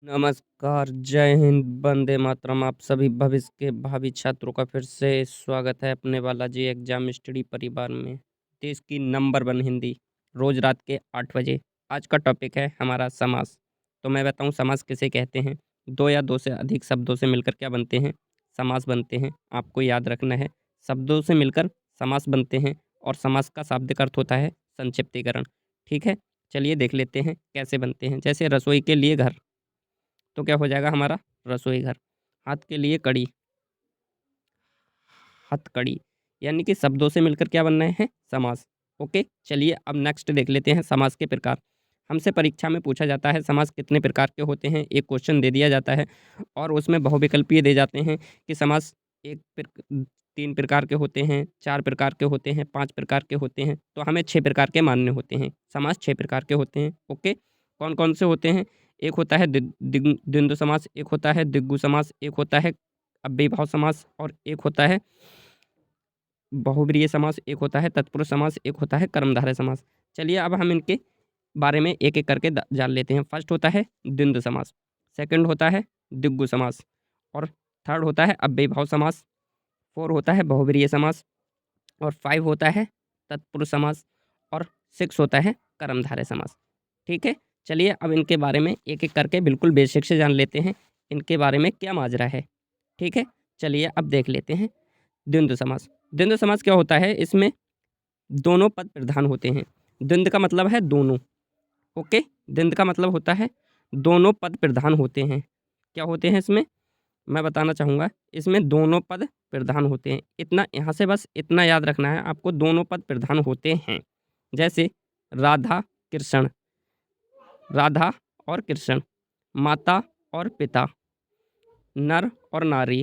नमस्कार, जय हिंद, वंदे मातरम। आप सभी भविष्य के भावी छात्रों का फिर से स्वागत है अपने बालाजी एग्जाम स्टडी परिवार में। देश की नंबर 1 हिंदी, रोज रात के 8 बजे। आज का टॉपिक है हमारा समास। तो मैं बताऊं समास किसे कहते हैं। दो या दो से अधिक शब्दों से मिलकर क्या बनते हैं, समास बनते हैं। आपको याद रखना है, शब्दों से मिलकर समास बनते हैं और समास का शाब्दिक अर्थ होता है संक्षिप्तीकरण। ठीक है, चलिए देख लेते हैं कैसे बनते हैं। जैसे रसोई के लिए घर, तो क्या हो जाएगा हमारा रसोई घर। हाथ के लिए कड़ी, हथकड़ी। यानी कि शब्दों से मिलकर क्या बनना है, समास। ओके, चलिए अब नेक्स्ट देख लेते हैं समास के प्रकार। हमसे परीक्षा में पूछा जाता है समास कितने प्रकार के होते हैं। एक क्वेश्चन दे दिया जाता है और उसमें बहुविकल्पीय दे जाते हैं कि समास एक 3 प्रकार के होते हैं, 4 प्रकार के होते हैं, 5 प्रकार के होते हैं। तो हमें 6 प्रकार के मानने होते हैं। समास 6 प्रकार के होते हैं। ओके, कौन कौन से होते हैं? एक होता है द्वंद्व समास, एक होता है द्विगु समास, एक होता है अव्ययीभाव समास और एक होता है बहुब्रीहि समास, एक होता है तत्पुरुष समास, एक होता है कर्मधारय समास। चलिए अब हम इनके बारे में एक-एक करके जान लेते हैं। फर्स्ट होता है द्वंद्व समास, सेकंड होता है द्विगु समास और थर्ड होता है अव्ययीभाव समास, 4 होता है बहुब्रीहि समास और 5 होता है तत्पुरुष समास और 6 होता है कर्मधारय समास। ठीक है, चलिए अब इनके बारे में एक-एक करके बिल्कुल बेसिक से जान लेते हैं, इनके बारे में क्या माजरा है। ठीक है, चलिए अब देख लेते हैं द्वंद्व समास। द्वंद्व समास क्या होता है, इसमें दोनों पद प्रधान होते हैं। द्वंद्व का मतलब है दोनों। ओके, द्वंद्व का मतलब होता है दोनों पद प्रधान होते हैं। क्या होते हैं इसमें, मैं बताना चाहूँगा। इसमें दोनों पद प्रधान होते हैं। इतना यहाँ से बस इतना याद रखना है आपको, दोनों पद प्रधान होते हैं। जैसे राधा कृष्ण, राधा और कृष्ण, माता और पिता, नर और नारी,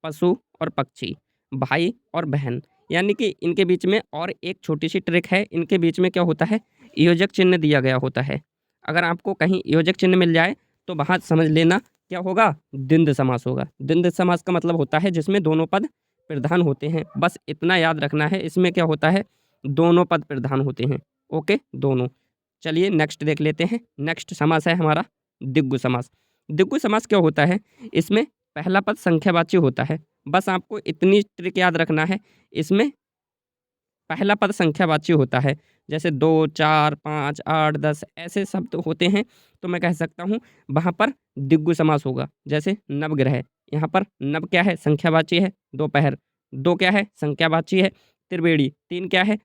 पशु और पक्षी, भाई और बहन। यानी कि इनके बीच में और एक छोटी-सी ट्रिक है, इनके बीच में क्या होता है, योजक चिन्ह दिया गया होता है। अगर आपको कहीं योजक चिन्ह मिल जाए, तो वहाँ समझ लेना क्या होगा, द्वंद्व समास होगा। द्वंद्व समास का मतलब होता है जिसमें दोनों पद प्रधान होते हैं। बस इतना याद रखना है, इसमें क्या होता है, दोनों पद प्रधान होते हैं। ओके, दोनों। चलिए नेक्स्ट देख लेते हैं। नेक्स्ट समास है हमारा द्विगु समास। द्विगु समास क्या होता है, इसमें पहला पद संख्यावाची होता है। बस आपको इतनी ट्रिक याद रखना है, इसमें पहला पद संख्यावाची होता है। जैसे 2, 4, 5, 8, 10 ऐसे शब्द होते हैं, तो मैं कह सकता हूँ वहाँ पर द्विगु समास होगा। जैसे नवग्रह, यहाँ पर नव क्या है, संख्यावाची है। दोपहर, 2 क्या है, संख्यावाची है। त्रिवेणी, 3 क्या है,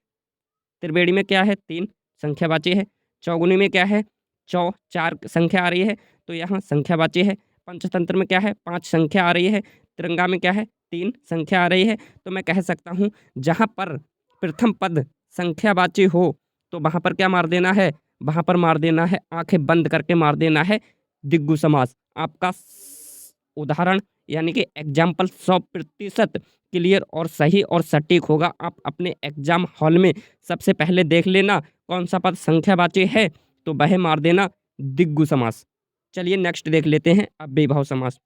त्रिवेणी में क्या है, 3 संख्यावाची है। चौगुनी में क्या है, 4 संख्या आ रही है, तो यहाँ संख्यावाची है। पंचतंत्र में क्या है, 5 संख्या आ रही है। तिरंगा में क्या है, 3 संख्या आ रही है। तो मैं कह सकता हूँ जहाँ पर प्रथम पद संख्यावाची हो, तो वहाँ पर क्या मार देना है, वहाँ पर मार देना है, आँखें बंद करके मार देना है द्विगु समास। आपका उदाहरण यानी कि एग्जाम्पल 100% क्लियर और सही और सटीक होगा। आप अपने एग्जाम हॉल में सबसे पहले देख लेना कौन सा पद संख्यावाची है, तो वह मार देना द्विगु समास। चलिए नेक्स्ट देख लेते हैं अव्ययीभाव समास।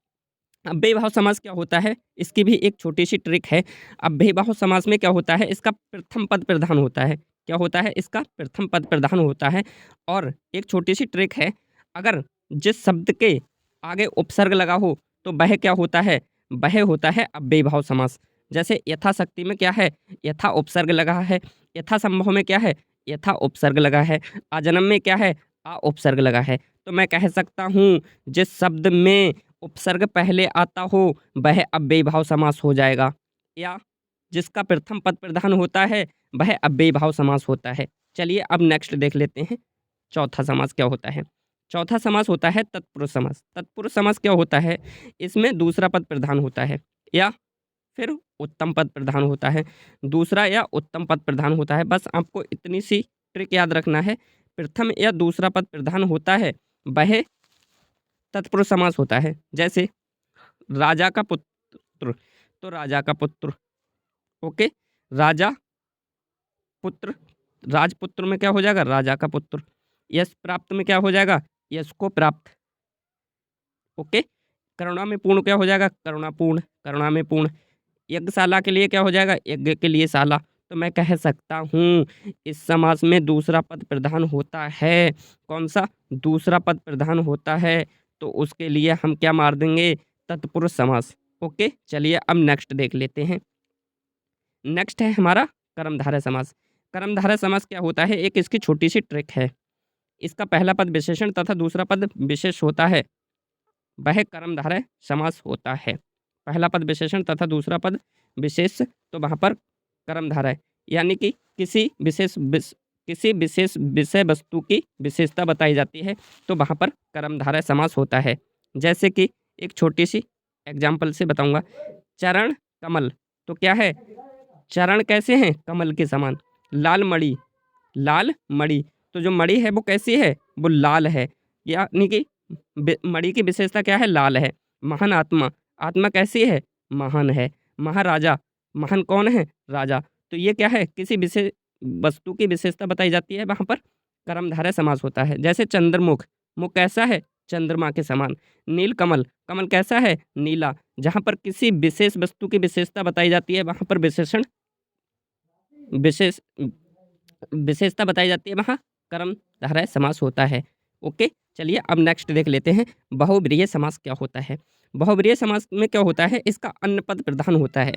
अव्ययीभाव समास क्या होता है, इसकी भी एक छोटी-सी ट्रिक है। अव्ययीभाव समास में क्या होता है, इसका प्रथम पद प्रधान होता है। क्या होता है, इसका प्रथम पद प्रधान होता है। और एक छोटी-सी ट्रिक है, अगर जिस शब्द के आगे उपसर्ग लगा हो, तो वह क्या होता है, वह होता है अव्ययीभाव समास। जैसे यथाशक्ति में क्या है, यथा उपसर्ग लगा है। यथासंभव में क्या है, यथा उपसर्ग लगा है। आजन्म में क्या है, आ उपसर्ग लगा है। तो मैं कह सकता हूँ जिस शब्द में उपसर्ग पहले आता हो वह अव्ययीभाव समास हो जाएगा, या जिसका प्रथम पद प्रधान होता है वह अव्ययीभाव समास होता है। चलिए अब नेक्स्ट देख लेते हैं चौथा समास क्या होता है। चौथा समास होता है तत्पुरुष समास। तत्पुरुष समास क्या होता है, इसमें दूसरा पद प्रधान होता है या फिर उत्तम पद प्रधान होता है। दूसरा या उत्तम पद प्रधान होता है। बस आपको इतनी सी ट्रिक याद रखना है, प्रथम या दूसरा पद प्रधान होता है वह तत्पुरुष समास होता है। जैसे राजा का पुत्र, तो राजा का पुत्र। ओके, राजा पुत्र, राजपुत्र में क्या हो जाएगा, राजा का पुत्र। यश प्राप्त में क्या हो जाएगा, यश को प्राप्त। ओके, करुणा में पूर्ण क्या हो जाएगा, करुणापूर्ण, करुणा में पूर्ण। यज्ञशाला के लिए क्या हो जाएगा, यज्ञ के लिए शाला। तो मैं कह सकता हूँ इस समास में दूसरा पद प्रधान होता है। कौन सा, दूसरा पद प्रधान होता है। तो उसके लिए हम क्या मार देंगे, तत्पुरुष समास। ओके, चलिए अब नेक्स्ट देख लेते हैं। नेक्स्ट है हमारा कर्मधारय समास। कर्मधारय समास क्या होता है, एक इसकी छोटी सी ट्रिक है। इसका पहला पद विशेषण तथा दूसरा पद विशेष होता है, वह कर्मधारय समास होता है। पहला पद विशेषण तथा दूसरा पद विशेष, तो वहाँ पर कर्मधारय, यानी कि किसी विशेष विषय वस्तु की विशेषता बताई जाती है, तो वहाँ पर कर्मधारय समास होता है। जैसे कि एक छोटी सी एग्जाम्पल से बताऊंगा, चरण कमल, तो क्या है, चरण कैसे हैं, कमल के समान। लाल मणि, लाल मणि, तो जो मणि है वो कैसी है, वो लाल है, यानी कि मणि की विशेषता क्या है, लाल है। महान आत्मा, आत्मा कैसी है, महान है। महाराजा, महान कौन है, राजा। तो ये क्या है, किसी विशेष वस्तु की विशेषता बताई जाती है, वहाँ पर कर्मधारय समास होता है। जैसे चंद्रमुख, मुख कैसा है, चंद्रमा के समान। नीलकमल, कमल कैसा है, नीला। जहाँ पर किसी विशेष वस्तु की विशेषता बताई जाती है, वहाँ पर विशेष विशेषता बताई जाती है, वहाँ कर्मधारय समास होता है। ओके, चलिए अब नेक्स्ट देख लेते हैं, बहुब्रीहि समास क्या होता है। बहुब्रीहि समास में क्या होता है, इसका अन्य पद प्रधान होता है।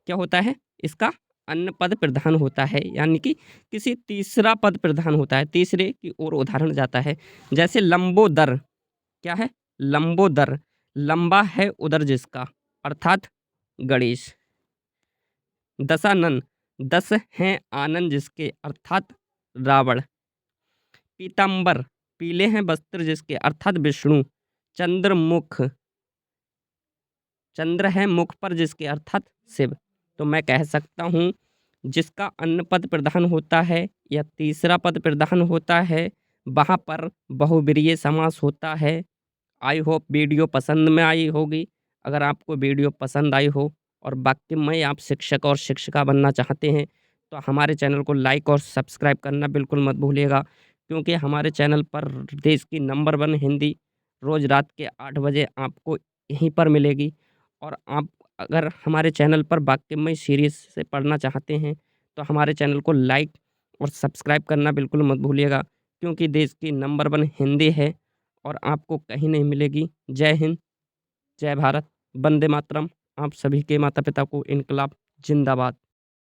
क्या होता है, इसका अन्य पद प्रधान होता है, यानी कि किसी तीसरा पद प्रधान होता है, तीसरे की ओर उदाहरण जाता है। जैसे लंबोदर, क्या है, लंबोदर, लंबा है उदर जिसका, अर्थात गणेश। दशानन, 10 हैं आनंद जिसके, अर्थात रावण। पीताम्बर, पीले हैं वस्त्र जिसके, अर्थात विष्णु। चंद्रमुख, चंद्र है मुख पर जिसके, अर्थात शिव। तो मैं कह सकता हूँ, जिसका अन्न पद प्रधान होता है या तीसरा पद प्रधान होता है, वहाँ पर बहुब्रीहि समास होता है। आई होप वीडियो पसंद में आई होगी। अगर आपको वीडियो पसंद आई हो और वाकई में आप शिक्षक और शिक्षिका बनना चाहते हैं, तो हमारे चैनल को लाइक और सब्सक्राइब करना बिल्कुल मत भूलिएगा, क्योंकि हमारे चैनल पर देश की नंबर 1 हिंदी रोज़ रात के 8 बजे आपको यहीं पर मिलेगी। और आप अगर हमारे चैनल पर वाकई में सीरीज़ से पढ़ना चाहते हैं, तो हमारे चैनल को लाइक और सब्सक्राइब करना बिल्कुल मत भूलिएगा, क्योंकि देश की नंबर 1 हिंदी है और आपको कहीं नहीं मिलेगी। जय हिंद, जय भारत, वंदे मातरम। आप सभी के माता-पिता को इनकलाब जिंदाबाद।